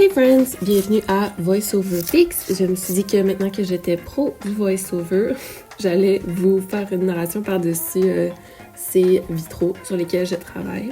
Hey friends, bienvenue à VoiceOver Fix. Je me suis dit que maintenant que j'étais pro du VoiceOver, j'allais vous faire une narration par-dessus ces vitraux sur lesquels je travaille.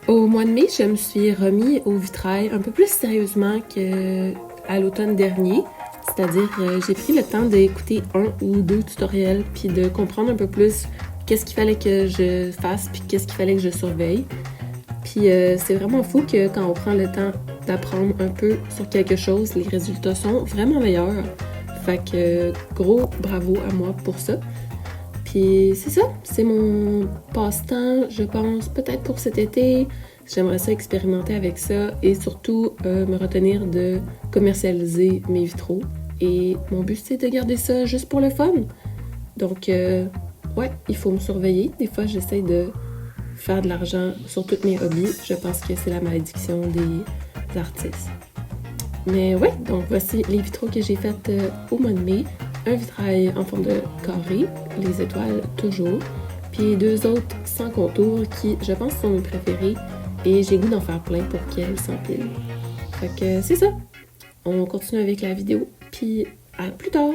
Au mois de mai, je me suis remis au vitrail un peu plus sérieusement qu'à l'automne dernier. C'est-à-dire, j'ai pris le temps d'écouter 1 ou 2 tutoriels puis de comprendre un peu plus qu'est-ce qu'il fallait que je fasse puis qu'est-ce qu'il fallait que je surveille. Puis c'est vraiment fou que quand on prend le temps d'apprendre un peu sur quelque chose, les résultats sont vraiment meilleurs. Fait que gros bravo à moi pour ça. Puis c'est ça, c'est mon passe-temps, je pense, peut-être pour cet été. J'aimerais ça expérimenter avec ça et surtout me retenir de commercialiser mes vitraux. Et mon but, c'est de garder ça juste pour le fun. Donc, ouais, il faut me surveiller. Des fois, j'essaie de faire de l'argent sur tous mes hobbies. Je pense que c'est la malédiction des artistes. Mais ouais, donc voici les vitraux que j'ai faits au mois de mai. Un vitrail en forme de carré, les étoiles toujours, puis 2 autres sans contour qui, je pense, sont mes préférés et j'ai goût d'en faire plein pour qu'elles s'empilent. Fait que c'est ça. On continue avec la vidéo, puis à plus tard!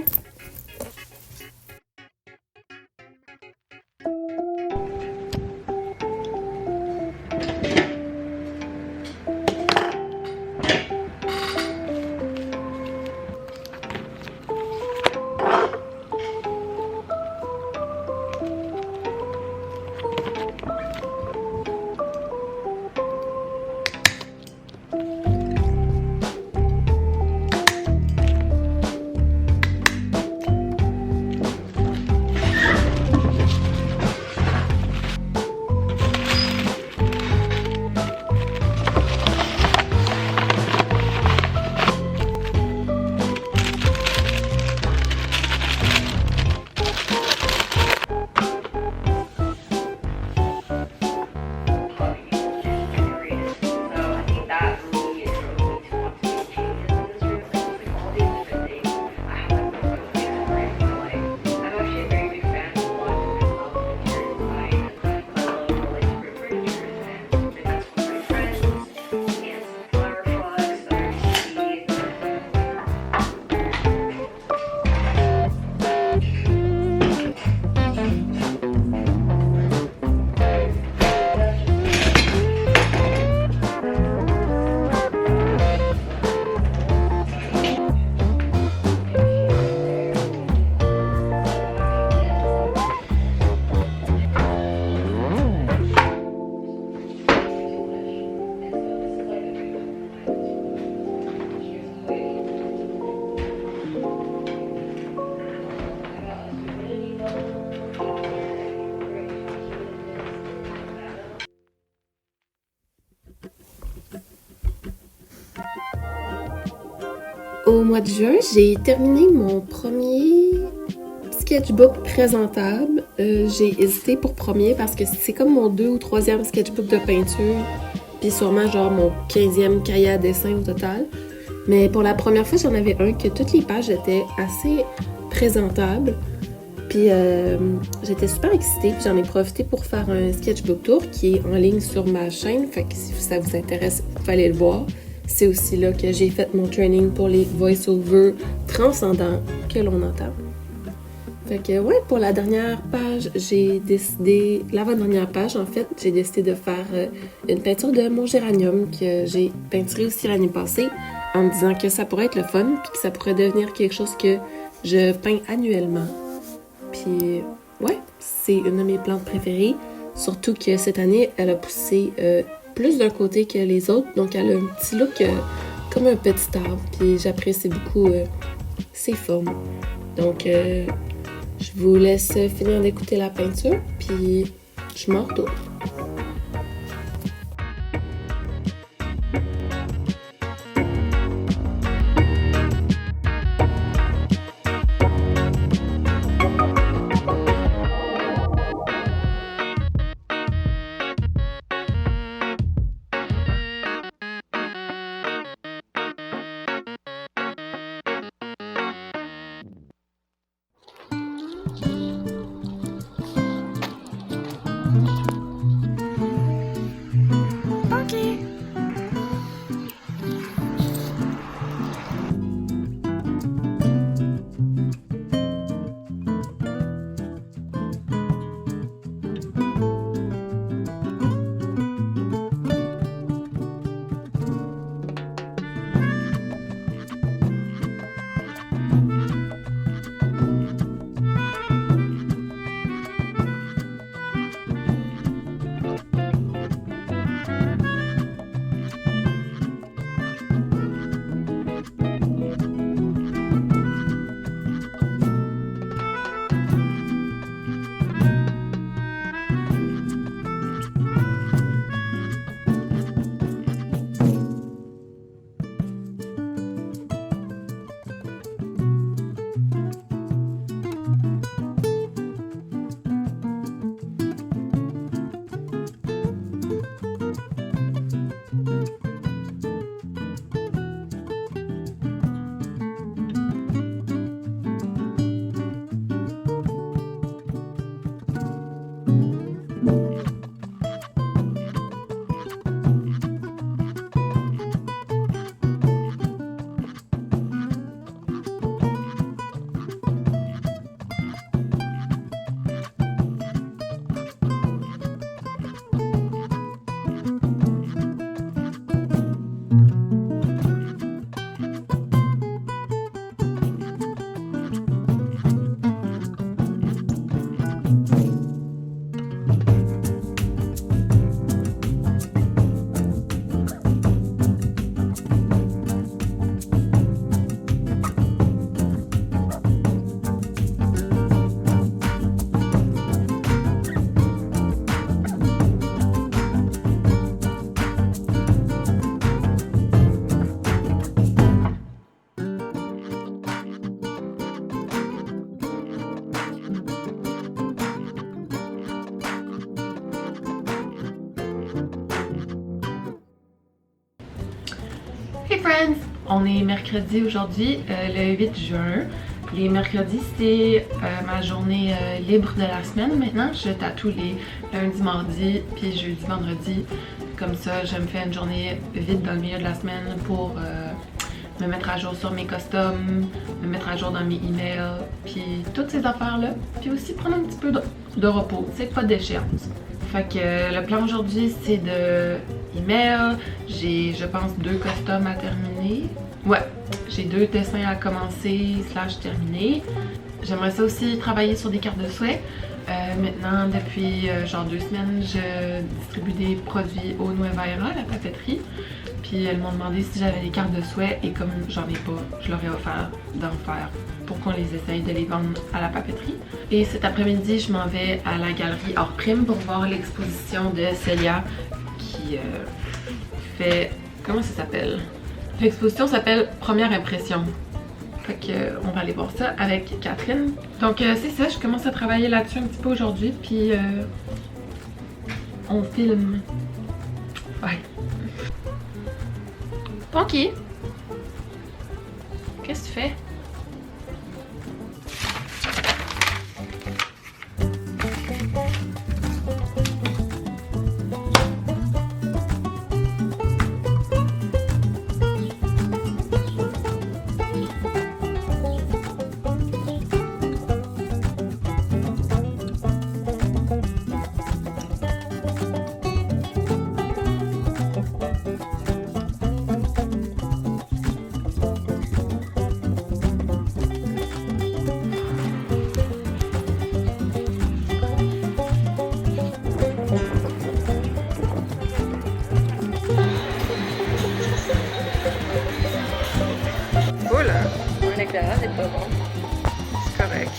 Au mois de juin, j'ai terminé mon premier sketchbook présentable. J'ai hésité pour premier parce que c'est comme mon 2 ou 3e sketchbook de peinture, puis sûrement genre mon 15e cahier à dessin au total. Mais pour la première fois, j'en avais un que toutes les pages étaient assez présentables. Puis j'étais super excitée, puis j'en ai profité pour faire un sketchbook tour qui est en ligne sur ma chaîne. Fait que si ça vous intéresse, vous pouvez aller le voir. C'est aussi là que j'ai fait mon training pour les voice-over transcendants que l'on entend. Fait que ouais, pour la dernière page, j'ai décidé, l'avant-dernière page en fait, j'ai décidé de faire une peinture de mon géranium que j'ai peinturé aussi l'année passée en me disant que ça pourrait être le fun puis que ça pourrait devenir quelque chose que je peins annuellement. Puis ouais, c'est une de mes plantes préférées, surtout que cette année, elle a poussé plus d'un côté que les autres, donc elle a un petit look comme un petit arbre, puis j'apprécie beaucoup ses formes. Donc je vous laisse finir d'écouter la peinture, puis je m'en retourne. Hey friends! On est mercredi aujourd'hui, le 8 juin. Les mercredis, c'est ma journée libre de la semaine maintenant. Je tatoue les lundis, mardis, puis jeudi, vendredi. Comme ça, je me fais une journée vide dans le milieu de la semaine pour me mettre à jour sur mes costumes, me mettre à jour dans mes emails, puis toutes ces affaires-là. Puis aussi prendre un petit peu de repos, c'est pas d'échéance. Fait que le plan aujourd'hui, c'est de email. J'ai, je pense, 2 costumes à terminer. Ouais, j'ai 2 dessins à commencer / terminer. J'aimerais ça aussi travailler sur des cartes de souhait. Maintenant, depuis genre 2 semaines, je distribue des produits au Nueva-Era, la papeterie. Puis elles m'ont demandé si j'avais des cartes de souhait et comme j'en ai pas, je leur ai offert d'en faire pour qu'on les essaye de les vendre à la papeterie. Et cet après-midi, je m'en vais à la galerie Hors Prime pour voir l'exposition de Célia qui fait... Comment ça s'appelle? L'exposition s'appelle Première Impression. Fait que on va aller voir ça avec Catherine. Donc c'est ça, je commence à travailler là-dessus un petit peu aujourd'hui, puis on filme. Ouais. Ponky! Qu'est-ce que tu fais? L'éclairage n'est pas bon. C'est correct.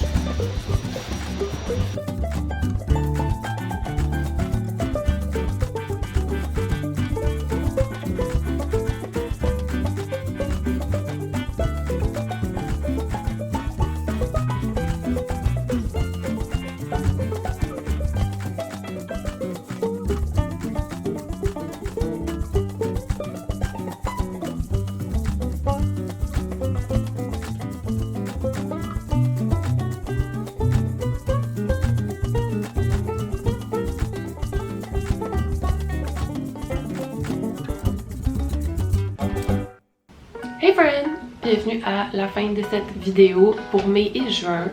Hey friends! Bienvenue à la fin de cette vidéo pour mai et juin.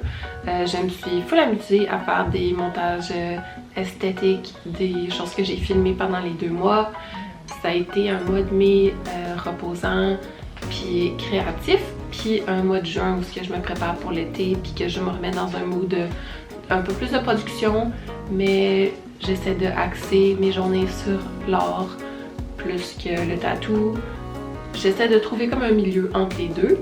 Je me suis full amusée à faire des montages esthétiques, des choses que j'ai filmées pendant les 2 mois. Ça a été un mois de mai reposant puis créatif, puis un mois de juin où je me prépare pour l'été puis que je me remets dans un mood un peu plus de production, mais j'essaie de axer mes journées sur l'art plus que le tatou. J'essaie de trouver comme un milieu entre les deux.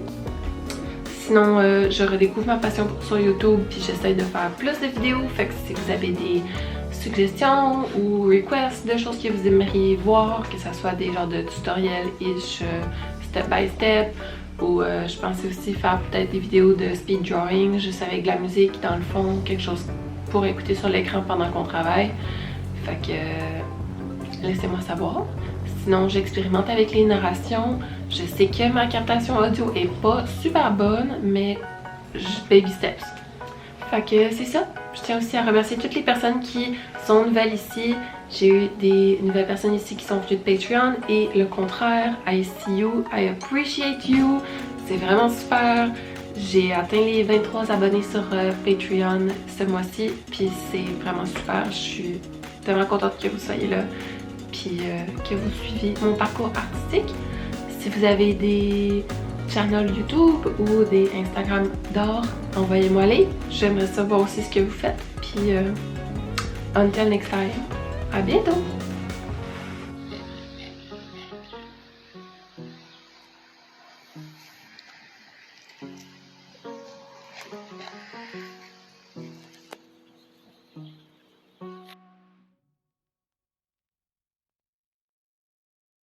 Sinon, je redécouvre ma passion sur YouTube puis j'essaie de faire plus de vidéos. Fait que si vous avez des suggestions ou requests de choses que vous aimeriez voir, que ce soit des genres de tutoriels-ish step by step, ou je pensais aussi faire peut-être des vidéos de speed drawing, juste avec de la musique dans le fond, quelque chose pour écouter sur l'écran pendant qu'on travaille. Fait que laissez-moi savoir. Sinon, j'expérimente avec les narrations. Je sais que ma captation audio est pas super bonne, mais baby steps. Fait que c'est ça. Je tiens aussi à remercier toutes les personnes qui sont nouvelles ici. J'ai eu des nouvelles personnes ici qui sont venues de Patreon et le contraire. I see you, I appreciate you. C'est vraiment super. J'ai atteint les 23 abonnés sur Patreon ce mois-ci, puis c'est vraiment super. Je suis tellement contente que vous soyez là. Puis que vous suivez mon parcours artistique. Si vous avez des channels YouTube ou des Instagram d'art, envoyez-moi les. J'aimerais savoir aussi ce que vous faites. Puis until next time, à bientôt!